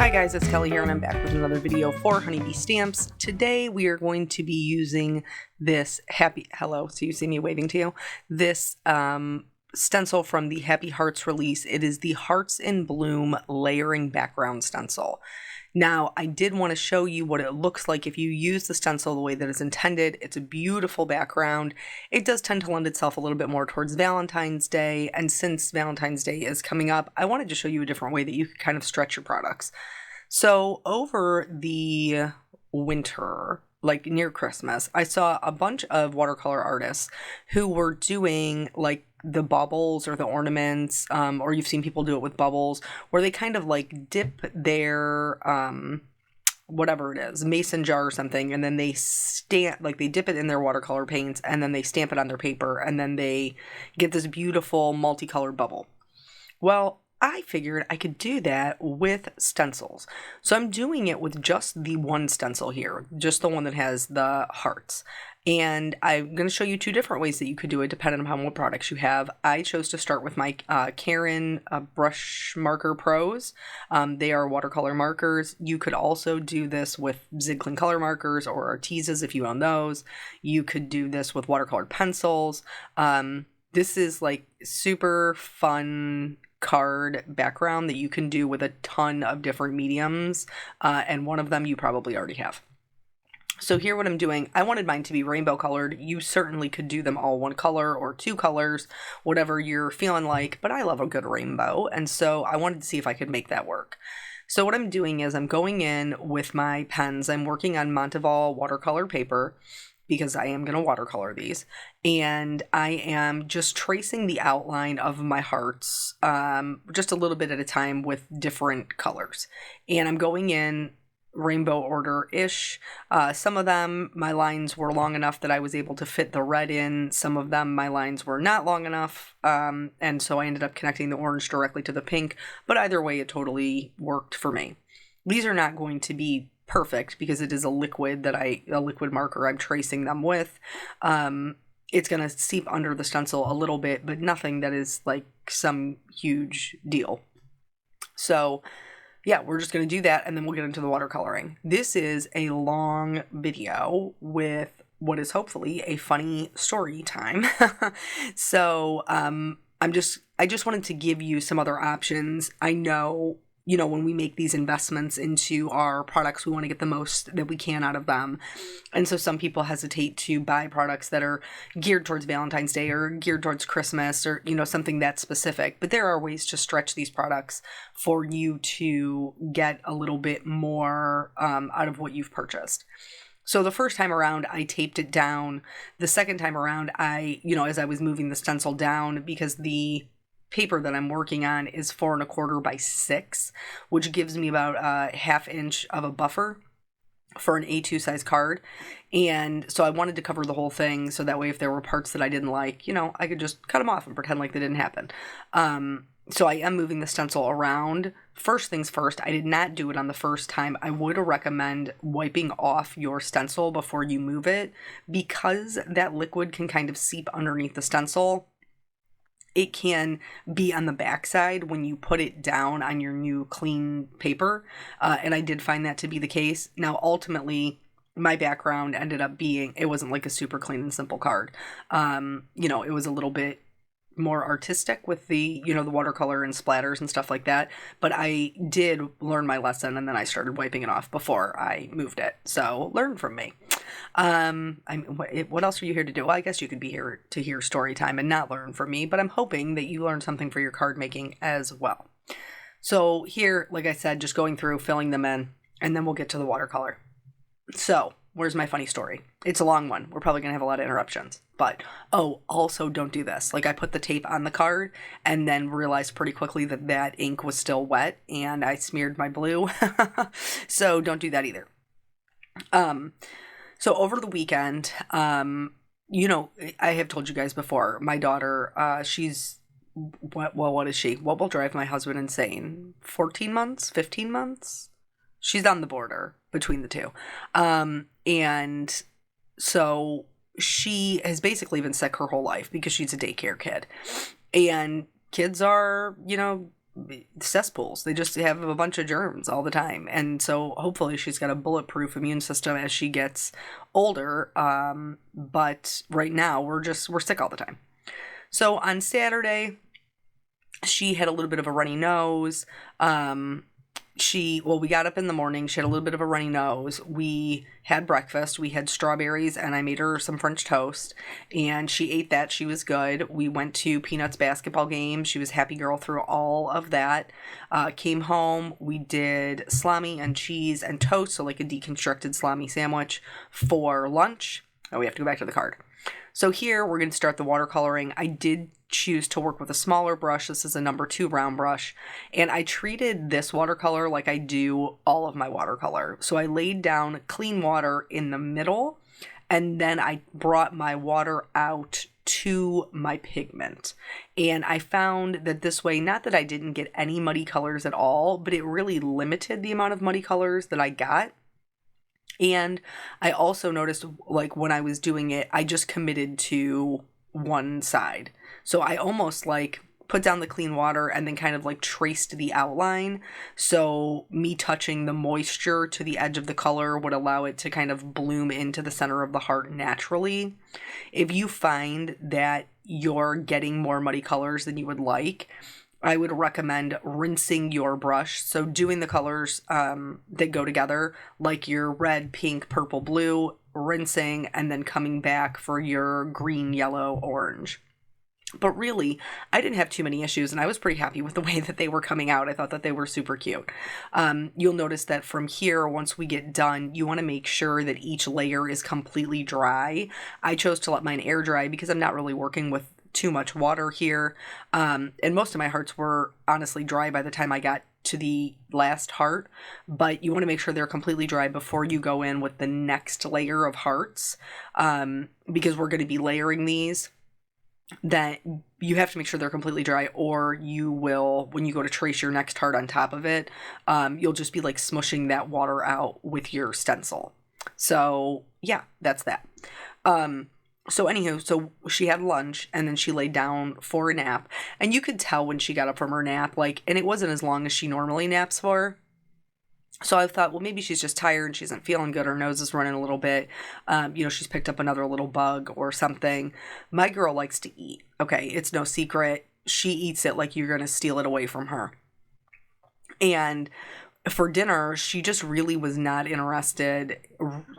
Hi guys, it's Kelly here and I'm back with another video for Honeybee Stamps. Today we are going to be using this so you see me waving to you, this stencil from the Happy Hearts release. It is the Hearts in Bloom layering background stencil. Now, I did want to show you what it looks like if you use the stencil the way that it's intended. It's a beautiful background. It does tend to lend itself a little bit more towards Valentine's Day, and since Valentine's Day is coming up, I wanted to show you a different way that you could kind of stretch your products. So over the winter, like near Christmas, I saw a bunch of watercolor artists who were doing like the bubbles or the ornaments, or you've seen people do it with bubbles, where they kind of like dip their whatever it is, mason jar or something, and then they they dip it in their watercolor paints, and then they stamp it on their paper, and then they get this beautiful multicolored bubble. Well, I figured I could do that with stencils. So I'm doing it with just the one stencil here, just the one that has the hearts. And I'm going to show you two different ways that you could do it depending on what products you have. I chose to start with my Caron Brush Marker Pros. They are watercolor markers. You could also do this with Zig color markers or Artezas if you own those. You could do this with watercolor pencils. This is like super fun card background that you can do with a ton of different mediums, and one of them you probably already have. So here what I'm doing, I wanted mine to be rainbow colored. You certainly could do them all one color or two colors, whatever you're feeling like, but I love a good rainbow, and so I wanted to see if I could make that work. So what I'm doing is I'm going in with my pens. I'm working on Monteval watercolor paper because I am going to watercolor these, and I am just tracing the outline of my hearts just a little bit at a time with different colors. And I'm going in rainbow order-ish. Some of them, my lines were long enough that I was able to fit the red in. Some of them, my lines were not long enough, and so I ended up connecting the orange directly to the pink, but either way, it totally worked for me. These are not going to be perfect because it is a liquid marker I'm tracing them with. It's going to seep under the stencil a little bit, but nothing that is like some huge deal. So yeah, we're just going to do that, and then we'll get into the watercoloring. This is a long video with what is hopefully a funny story time. So I just wanted to give you some other options. I know, when we make these investments into our products, we want to get the most that we can out of them. And so some people hesitate to buy products that are geared towards Valentine's Day or geared towards Christmas or, something that specific. But there are ways to stretch these products for you to get a little bit more out of what you've purchased. So the first time around, I taped it down. The second time around, as I was moving the stencil down, because the paper that I'm working on is 4 1/4 by 6, which gives me about a 1/2 inch of a buffer for an A2 size card. And so I wanted to cover the whole thing so that way if there were parts that I didn't like, I could just cut them off and pretend like they didn't happen. So I am moving the stencil around. First things first, I did not do it on the first time. I would recommend wiping off your stencil before you move it, because that liquid can kind of seep underneath the stencil. It can be on the backside when you put it down on your new clean paper, and I did find that to be the case. Now, ultimately, my background ended up being, it wasn't like a super clean and simple card. It was a little bit more artistic with the, the watercolor and splatters and stuff like that. But I did learn my lesson, and then I started wiping it off before I moved it. So learn from me. What else are you here to do? Well, I guess you could be here to hear story time and not learn from me, but I'm hoping that you learn something for your card making as well. So here, like I said, just going through, filling them in, and then we'll get to the watercolor. So where's my funny story? It's a long one. We're probably going to have a lot of interruptions. But, also don't do this. Like, I put the tape on the card and then realized pretty quickly that ink was still wet and I smeared my blue. So don't do that either. So over the weekend, I have told you guys before, my daughter, she's, what is she? What will drive my husband insane? 14 months? 15 months? She's on the border between the two. And so she has basically been sick her whole life because she's a daycare kid. And kids are, cesspools. They just have a bunch of germs all the time. And so hopefully she's got a bulletproof immune system as she gets older. But right now we're sick all the time. So on Saturday, she had a little bit of a runny nose. We got up in the morning. She had a little bit of a runny nose. We had breakfast. We had strawberries, and I made her some French toast, and she ate that. She was good. We went to Peanuts basketball game. She was happy girl through all of that. Came home. We did salami and cheese and toast, so like a deconstructed salami sandwich for lunch. Oh, we have to go back to the card. So here we're going to start the watercoloring. I did choose to work with a smaller brush. This is a number 2 brown brush. And I treated this watercolor like I do all of my watercolor. So I laid down clean water in the middle, and then I brought my water out to my pigment. And I found that this way, not that I didn't get any muddy colors at all, but it really limited the amount of muddy colors that I got. And I also noticed, like, when I was doing it, I just committed to one side. So I almost like put down the clean water and then kind of like traced the outline. So me touching the moisture to the edge of the color would allow it to kind of bloom into the center of the heart naturally. If you find that you're getting more muddy colors than you would like, I would recommend rinsing your brush. So doing the colors that go together, like your red, pink, purple, blue, rinsing, and then coming back for your green, yellow, orange. But really, I didn't have too many issues, and I was pretty happy with the way that they were coming out. I thought that they were super cute. You'll notice that from here, once we get done, you want to make sure that each layer is completely dry. I chose to let mine air dry because I'm not really working with too much water here. And most of my hearts were honestly dry by the time I got to the last heart, but you want to make sure they're completely dry before you go in with the next layer of hearts, because we're going to be layering these. That you have to make sure they're completely dry, or you will, when you go to trace your next heart on top of it, you'll just be like smushing that water out with your stencil. So yeah, that's that. So anywho, so she had lunch and then she laid down for a nap, and you could tell when she got up from her nap, like, and it wasn't as long as she normally naps for. So I thought, well, maybe she's just tired and she isn't feeling good. Her nose is running a little bit. She's picked up another little bug or something. My girl likes to eat. Okay, it's no secret. She eats it like you're going to steal it away from her. And for dinner, she just really was not interested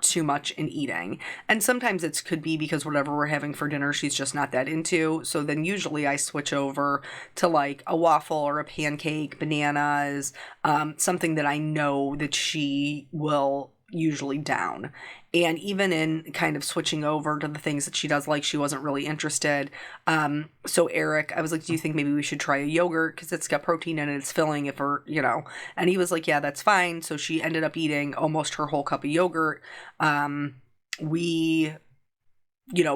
too much in eating. And sometimes it could be because whatever we're having for dinner, she's just not that into. So then usually I switch over to like a waffle or a pancake, bananas, something that I know that she will usually down. And even in kind of switching over to the things that she does like, she wasn't really interested. So Eric, I was like, do you think maybe we should try a yogurt? Because it's got protein in it, it's filling if her, and he was like, yeah, that's fine. So she ended up eating almost her whole cup of yogurt. We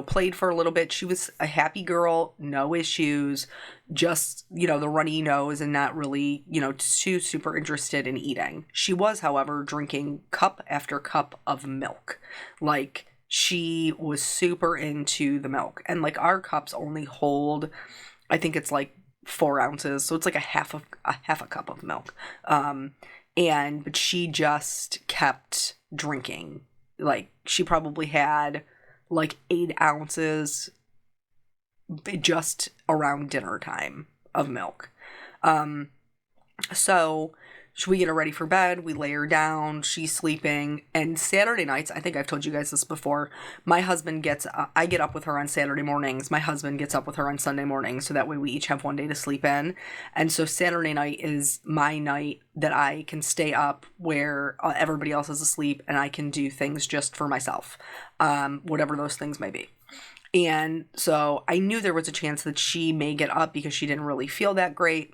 played for a little bit. She was a happy girl, no issues, just, the runny nose and not really, too super interested in eating. She was, however, drinking cup after cup of milk. Like, she was super into the milk. And like our cups only hold, I think it's like 4 ounces. So it's like a half a cup of milk. But she just kept drinking. Like, she probably had like 8 ounces just around dinner time of milk. So we get her ready for bed. We lay her down. She's sleeping. And Saturday nights, I think I've told you guys this before, my husband I get up with her on Saturday mornings. My husband gets up with her on Sunday mornings. So that way we each have one day to sleep in. And so Saturday night is my night that I can stay up where everybody else is asleep and I can do things just for myself, whatever those things may be. And so I knew there was a chance that she may get up because she didn't really feel that great.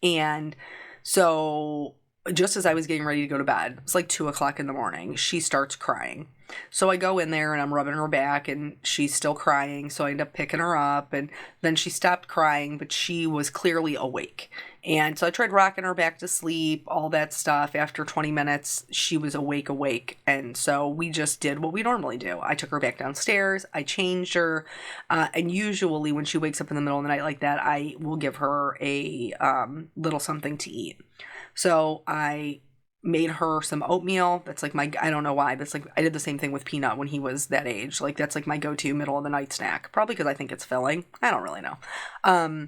And so just as I was getting ready to go to bed, it's like 2 o'clock in the morning, she starts crying. So I go in there and I'm rubbing her back and she's still crying. So I end up picking her up and then she stopped crying, but she was clearly awake. And so I tried rocking her back to sleep, all that stuff. After 20 minutes, she was awake. And so we just did what we normally do. I took her back downstairs. I changed her. And usually when she wakes up in the middle of the night like that, I will give her a little something to eat. So I made her some oatmeal. That's like my, I don't know why, but it's like I did the same thing with Peanut when he was that age. Like that's like my go-to middle of the night snack. Probably because I think it's filling. I don't really know.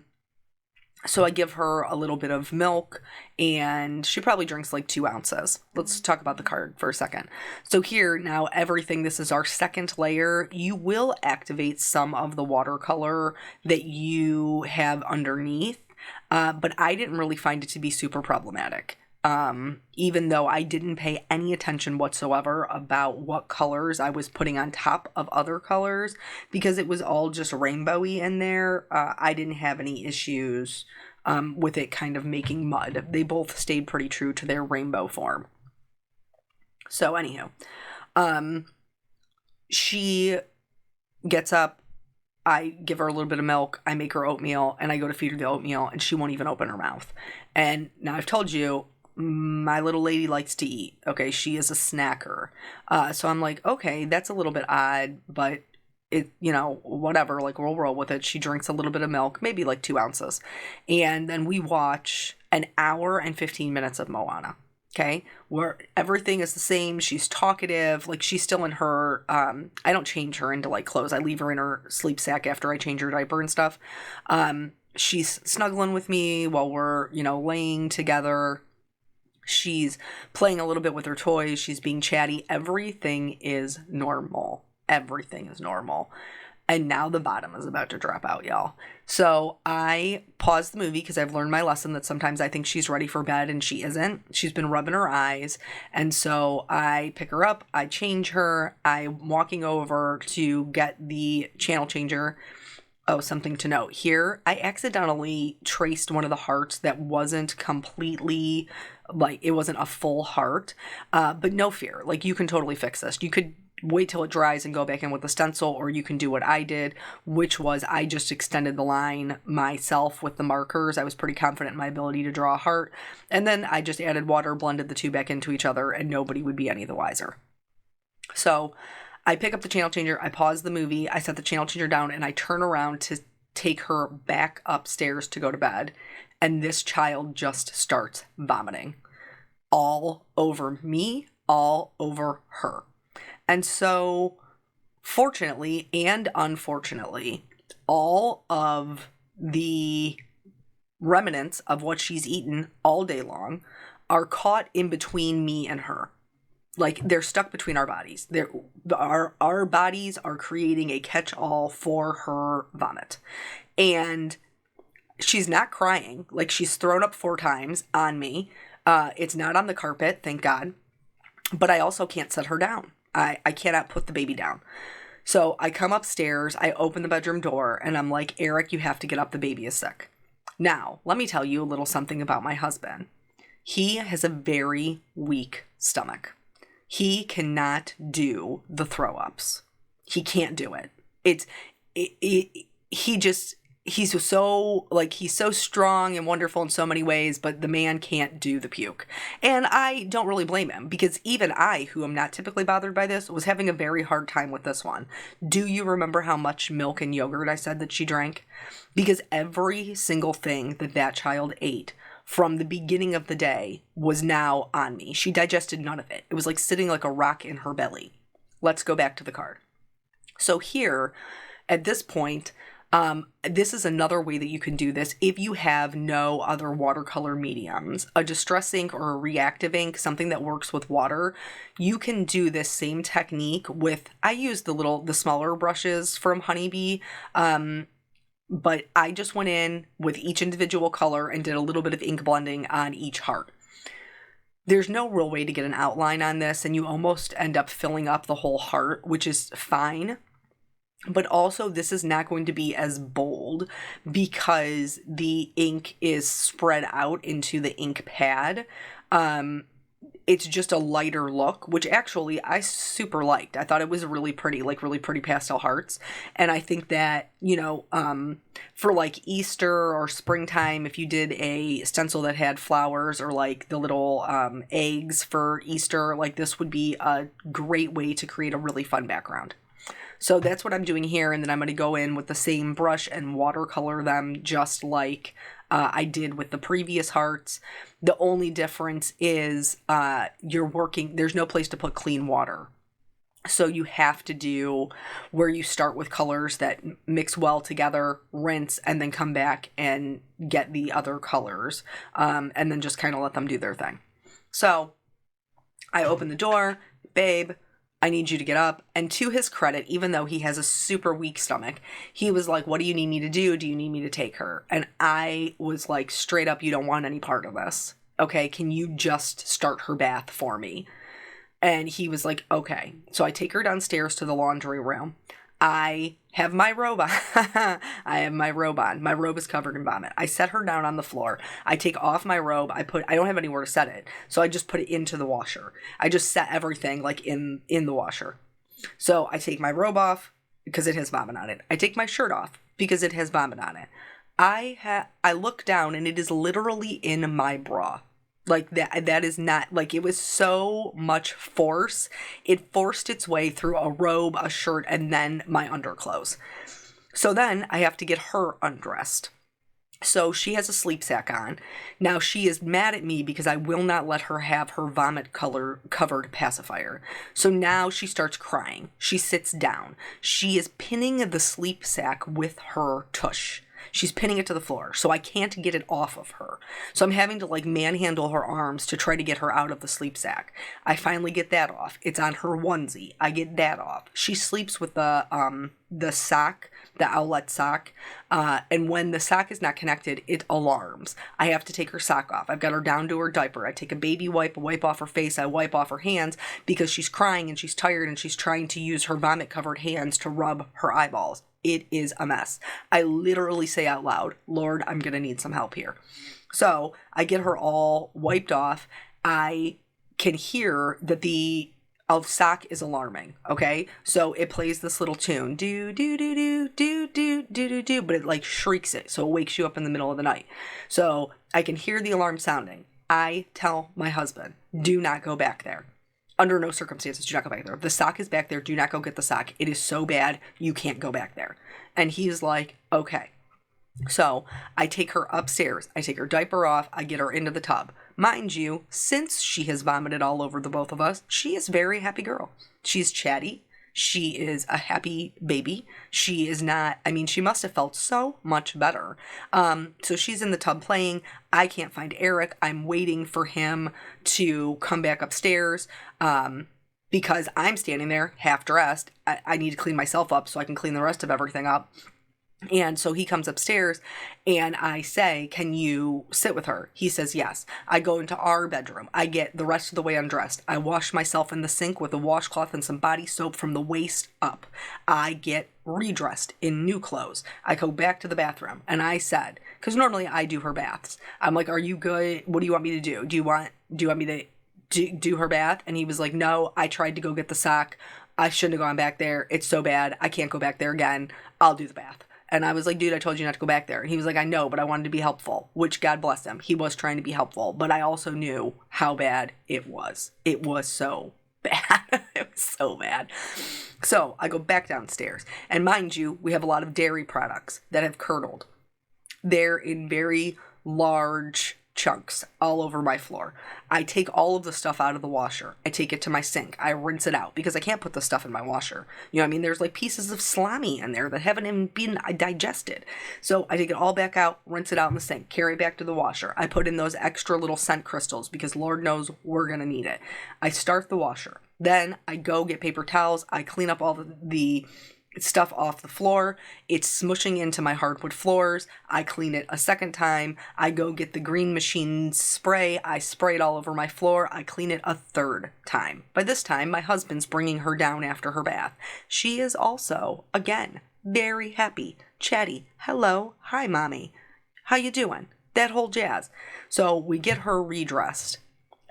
So I give her a little bit of milk and she probably drinks like 2 ounces. Let's talk about the card for a second. So here now everything, this is our second layer. You will activate some of the watercolor that you have underneath. But I didn't really find it to be super problematic. Even though I didn't pay any attention whatsoever about what colors I was putting on top of other colors because it was all just rainbowy in there. I didn't have any issues with it kind of making mud. They both stayed pretty true to their rainbow form. So anywho, she gets up. I give her a little bit of milk, I make her oatmeal, and I go to feed her the oatmeal, and she won't even open her mouth. And now I've told you, my little lady likes to eat, okay? She is a snacker. So I'm like, okay, that's a little bit odd, but it, whatever, like we'll roll with it. She drinks a little bit of milk, maybe like 2 ounces. And then we watch an hour and 15 minutes of Moana. Okay, where everything is the same. She's talkative, like she's still in her, I don't change her into like clothes. I leave her in her sleep sack after I change her diaper and stuff. She's snuggling with me while we're, laying together. She's playing a little bit with her toys. She's being chatty. Everything is normal. Everything is normal. And now the bottom is about to drop out, y'all. So I paused the movie because I've learned my lesson that sometimes I think she's ready for bed and she isn't. She's been rubbing her eyes. And so I pick her up. I change her. I'm walking over to get the channel changer. Oh, something to note here. I accidentally traced one of the hearts that wasn't completely, like, it wasn't a full heart. But no fear. Like, you can totally fix this. You could wait till it dries and go back in with the stencil, or you can do what I did, which was I just extended the line myself with the markers. I was pretty confident in my ability to draw a heart, and then I just added water, blended the two back into each other, and nobody would be any the wiser. So I pick up the channel changer, I pause the movie, I set the channel changer down, and I turn around to take her back upstairs to go to bed, and this child just starts vomiting all over me, all over her. And so, fortunately and unfortunately, all of the remnants of what she's eaten all day long are caught in between me and her. Like, they're stuck between our bodies. Our bodies are creating a catch-all for her vomit. And she's not crying. Like, she's thrown up 4 times on me. It's not on the carpet, thank God. But I also can't set her down. I cannot put the baby down. So I come upstairs, I open the bedroom door, and I'm like, Eric, you have to get up. The baby is sick. Now, let me tell you a little something about my husband. He has a very weak stomach. He cannot do the throw-ups. He can't do it. He's so strong and wonderful in so many ways, but the man can't do the puke. And I don't really blame him, because even I, who am not typically bothered by this, was having a very hard time with this one. Do you remember how much milk and yogurt I said that she drank? Because every single thing that child ate from the beginning of the day was now on me. She digested none of it. It was like sitting like a rock in her belly. Let's go back to the card. So here, at this point, this is another way that you can do this if you have no other watercolor mediums. A distress ink or a reactive ink, something that works with water, you can do this same technique with, I use the smaller brushes from Honeybee, but I just went in with each individual color and did a little bit of ink blending on each heart. There's no real way to get an outline on this, and you almost end up filling up the whole heart, which is fine. But also, this is not going to be as bold because the ink is spread out into the ink pad. It's just a lighter look, which actually I super liked. I thought it was really pretty, like really pretty pastel hearts. And I think that, for like Easter or springtime, if you did a stencil that had flowers or like the little eggs for Easter, like this would be a great way to create a really fun background. So that's what I'm doing here, and then I'm going to go in with the same brush and watercolor them just like I did with the previous hearts. The only difference is there's no place to put clean water. So you have to do where you start with colors that mix well together, rinse, and then come back and get the other colors, and then just kind of let them do their thing. So I open the door, babe, I need you to get up. And to his credit, even though he has a super weak stomach, he was like, what do you need me to do? Do you need me to take her? And I was like, straight up, you don't want any part of this. Okay, can you just start her bath for me? And he was like, okay. So I take her downstairs to the laundry room. I have my robe on. I have my robe on. My robe is covered in vomit. I set her down on the floor. I take off my robe. I don't have anywhere to set it. So I just put it into the washer. I just set everything like in the washer. So I take my robe off because it has vomit on it. I take my shirt off because it has vomit on it. I look down and it is literally in my bra. Like that is not, like, it was so much force. It forced its way through a robe, a shirt, and then my underclothes. So then I have to get her undressed. So she has a sleep sack on. Now she is mad at me because I will not let her have her vomit color covered pacifier. So now she starts crying. She sits down. She is pinning the sleep sack with her tush. She's pinning it to the floor, so I can't get it off of her. So I'm having to like manhandle her arms to try to get her out of the sleep sack. I finally get that off. It's on her onesie. I get that off. She sleeps with the sock, the outlet sock, and when the sock is not connected, it alarms. I have to take her sock off. I've got her down to her diaper. I take a baby wipe, wipe off her face. I wipe off her hands because she's crying and she's tired and she's trying to use her vomit-covered hands to rub her eyeballs. It is a mess. I literally say out loud, Lord, I'm going to need some help here. So I get her all wiped off. I can hear that the sock is alarming. Okay. So it plays this little tune, do, do, do, do, do, do, do, do, do, but it like shrieks it. So it wakes you up in the middle of the night. So I can hear the alarm sounding. I tell my husband, do not go back there. Under no circumstances, do not go back there. If the sock is back there, do not go get the sock. It is so bad, you can't go back there. And he's like, okay. So I take her upstairs. I take her diaper off. I get her into the tub. Mind you, since she has vomited all over the both of us, she is a very happy girl. She's chatty. She is a happy baby. She is not, she must have felt so much better. So she's in the tub playing. I can't find Eric. I'm waiting for him to come back upstairs because I'm standing there half dressed. I need to clean myself up so I can clean the rest of everything up. And so he comes upstairs and I say, can you sit with her? He says, yes. I go into our bedroom. I get the rest of the way undressed. I wash myself in the sink with a washcloth and some body soap from the waist up. I get redressed in new clothes. I go back to the bathroom and I said, because normally I do her baths. I'm like, are you good? What do you want me to do? Do you want me to do her bath? And he was like, no, I tried to go get the sock. I shouldn't have gone back there. It's so bad. I can't go back there again. I'll do the bath. And I was like, dude, I told you not to go back there. And he was like, I know, but I wanted to be helpful, which God bless him. He was trying to be helpful, but I also knew how bad it was. It was so bad. It was so bad. So I go back downstairs. And mind you, we have a lot of dairy products that have curdled. They're in very large chunks all over my floor. I take all of the stuff out of the washer. I take it to my sink. I rinse it out because I can't put the stuff in my washer. You know what I mean? There's like pieces of salami in there that haven't even been digested. So I take it all back out, rinse it out in the sink, carry it back to the washer. I put in those extra little scent crystals because Lord knows we're going to need it. I start the washer. Then I go get paper towels. I clean up all the stuff off the floor. It's smushing into my hardwood floors. I clean it a second time. I go get the green machine spray. I spray it all over my floor. I clean it a third time. By this time, my husband's bringing her down after her bath. She is also, again, very happy, chatty. Hello, hi, mommy. How you doing? That whole jazz. So we get her redressed.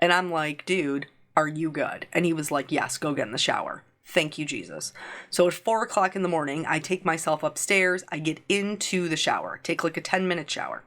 And I'm like, dude, are you good? And he was like, yes, go get in the shower. Thank you, Jesus. So at 4 o'clock in the morning, I take myself upstairs. I get into the shower, take like a 10-minute shower.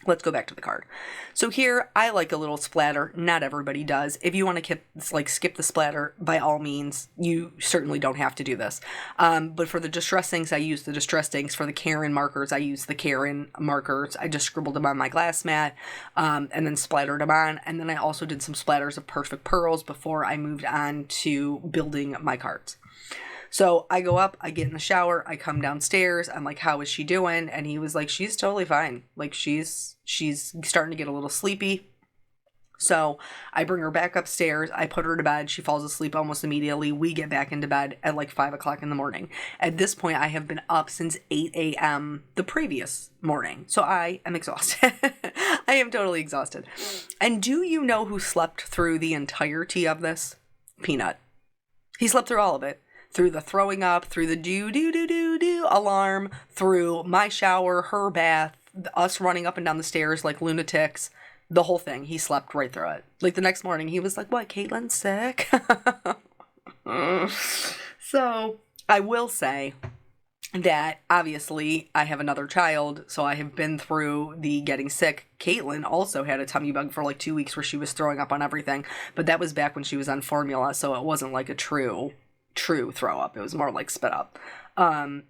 Let's go back to the card. So here, I like a little splatter. Not everybody does. If you want to skip the splatter, by all means, you certainly don't have to do this. But for the distress inks, I use the distress inks. For the Karen markers, I use the Karen markers. I just scribbled them on my glass mat and then splattered them on. And then I also did some splatters of Perfect Pearls before I moved on to building my cards. So I go up, I get in the shower, I come downstairs, I'm like, how is she doing? And he was like, she's totally fine. Like, she's starting to get a little sleepy. So I bring her back upstairs, I put her to bed, she falls asleep almost immediately. We get back into bed at like 5 o'clock in the morning. At this point, I have been up since 8 a.m. the previous morning. So I am exhausted. I am totally exhausted. And do you know who slept through the entirety of this? Peanut. He slept through all of it. Through the throwing up, through the do alarm, through my shower, her bath, us running up and down the stairs like lunatics, the whole thing. He slept right through it. Like the next morning, he was like, what, Caitlin's sick? So I will say that obviously I have another child, so I have been through the getting sick. Caitlin also had a tummy bug for like 2 weeks where she was throwing up on everything, but that was back when she was on formula, so it wasn't like a true throw up. It was more like spit up.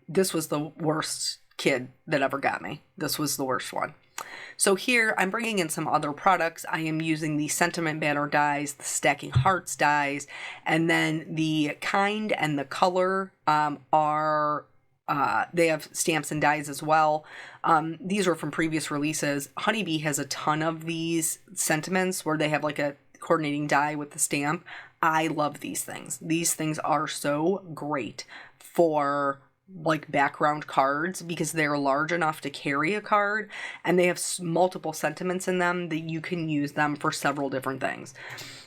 This was the worst kid that ever got me. This was the worst one. So here I'm bringing in some other products. I am using the Sentiment Banner dies, the Stacking Hearts dies, and then the Kind and the Color are they have stamps and dies as well. These are from previous releases. Honeybee has a ton of these sentiments where they have like a coordinating die with the stamp. I love these things. These things are so great for like background cards because they're large enough to carry a card and they have multiple sentiments in them that you can use them for several different things.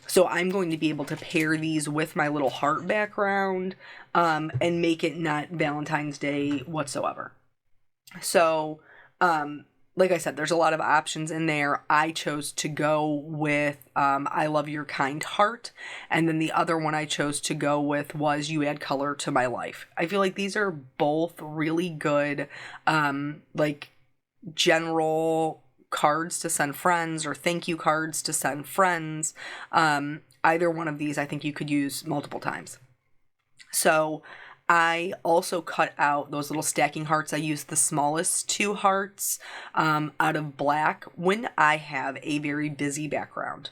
So I'm going to be able to pair these with my little heart background and make it not Valentine's Day whatsoever. So, like I said, there's a lot of options in there. I chose to go with I Love Your Kind Heart. And then the other one I chose to go with was You Add Color to My Life. I feel like these are both really good, like general cards to send friends or thank you cards to send friends. Either one of these I think you could use multiple times. So I also cut out those little stacking hearts. I used the smallest 2 hearts out of black. When I have a very busy background,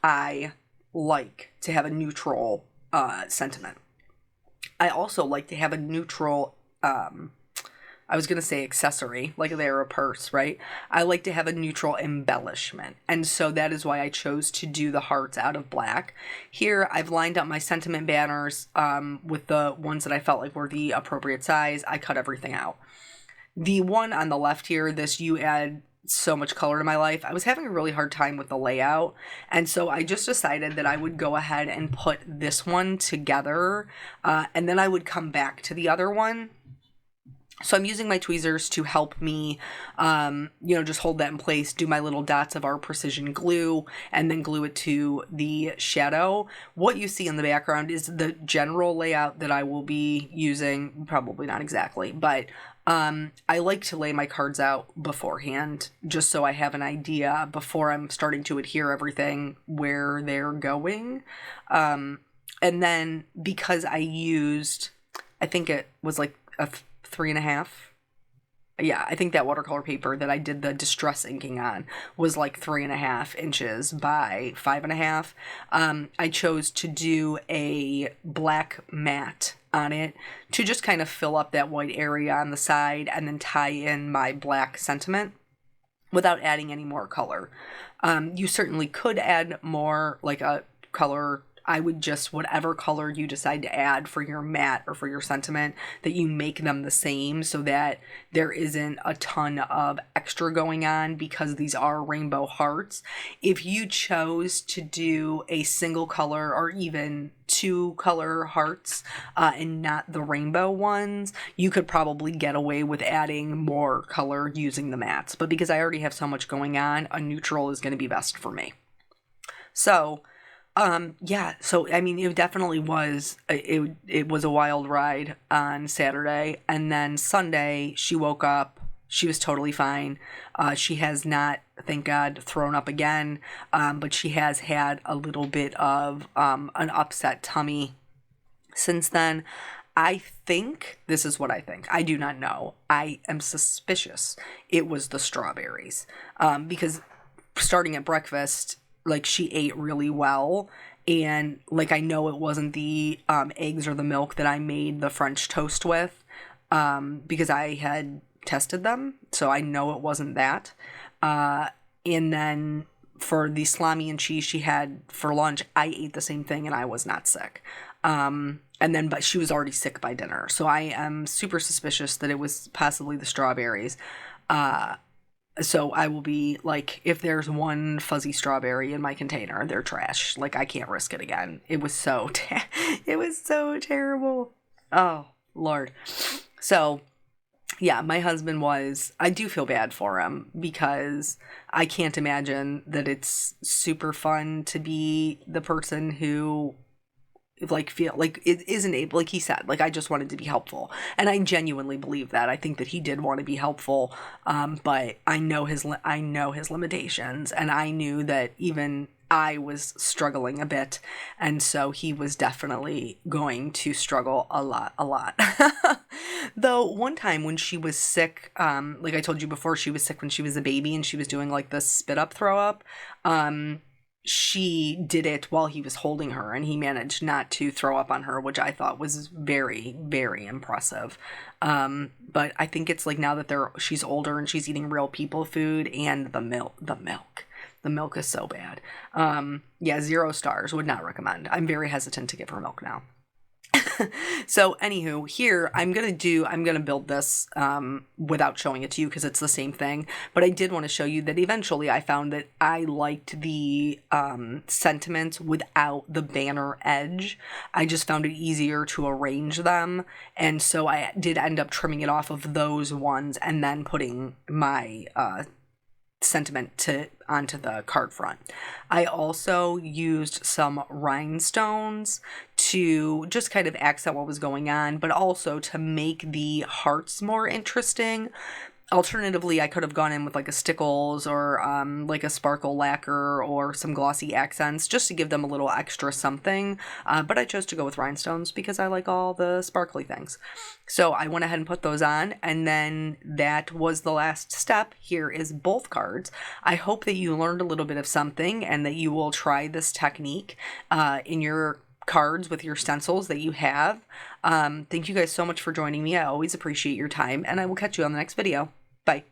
I like to have a neutral sentiment. I also like to have a neutral, I was going to say accessory, like they're a purse, right? I like to have a neutral embellishment. And so that is why I chose to do the hearts out of black. Here, I've lined up my sentiment banners with the ones that I felt like were the appropriate size. I cut everything out. The one on the left here, this You Add So Much Color to My Life, I was having a really hard time with the layout. And so I just decided that I would go ahead and put this one together. And then I would come back to the other one. So I'm using my tweezers to help me, just hold that in place, do my little dots of our precision glue, and then glue it to the shadow. What you see in the background is the general layout that I will be using. Probably not exactly, but I like to lay my cards out beforehand, just so I have an idea before I'm starting to adhere everything where they're going. And then because I used, I think it was like a 3.5. Yeah, I think that watercolor paper that I did the distress inking on was like 3.5 inches by 5.5. I chose to do a black mat on it to just kind of fill up that white area on the side and then tie in my black sentiment without adding any more color. You certainly could add more, like a color. I would just, whatever color you decide to add for your mat or for your sentiment, that you make them the same so that there isn't a ton of extra going on because these are rainbow hearts. If you chose to do a single color or even 2 color hearts and not the rainbow ones, you could probably get away with adding more color using the mats. But because I already have so much going on, a neutral is going to be best for me. So, yeah, so I mean, it definitely was it was a wild ride on Saturday, and then Sunday she woke up. She was totally fine. She has not, thank God, thrown up again, but she has had a little bit of an upset tummy since then. I think, this is what I think. I do not know. I am suspicious it was the strawberries. Because starting at breakfast, like, she ate really well. And, like, I know it wasn't the eggs or the milk that I made the French toast with, because I had tested them. So I know it wasn't that. And then for the salami and cheese she had for lunch, I ate the same thing and I was not sick. But she was already sick by dinner. So I am super suspicious that it was possibly the strawberries. So I will be like, if there's one fuzzy strawberry in my container, they're trash. Like, I can't risk it again. It was so, it was so terrible. Oh, Lord. So, yeah, my husband I do feel bad for him because I can't imagine that it's super fun to be the person who, like, feel like it isn't able, like he said, like, I just wanted to be helpful, and I genuinely believe that. I think that he did want to be helpful, but I know his limitations, and I knew that even I was struggling a bit, and so he was definitely going to struggle a lot. Though one time when she was sick, like I told you before, she was sick when she was a baby and she was doing like the spit up throw up. She did it while he was holding her, and he managed not to throw up on her, which I thought was very, very impressive. But I think it's like, now that she's older and she's eating real people food, and the milk is so bad. Yeah, 0 stars, would not recommend. I'm very hesitant to give her milk now. So anywho, here I'm gonna build this without showing it to you because it's the same thing, but I did want to show you that eventually I found that I liked the sentiments without the banner edge. I just found it easier to arrange them, and so I did end up trimming it off of those ones and then putting my sentiment onto the card front. I also used some rhinestones to just kind of accent what was going on, but also to make the hearts more interesting. Alternatively, I could have gone in with like a stickles or like a sparkle lacquer or some glossy accents just to give them a little extra something. But I chose to go with rhinestones because I like all the sparkly things. So I went ahead and put those on, and then that was the last step. Here is both cards. I hope that you learned a little bit of something and that you will try this technique in your cards with your stencils that you have. Thank you guys so much for joining me. I always appreciate your time, and I will catch you on the next video. Bye.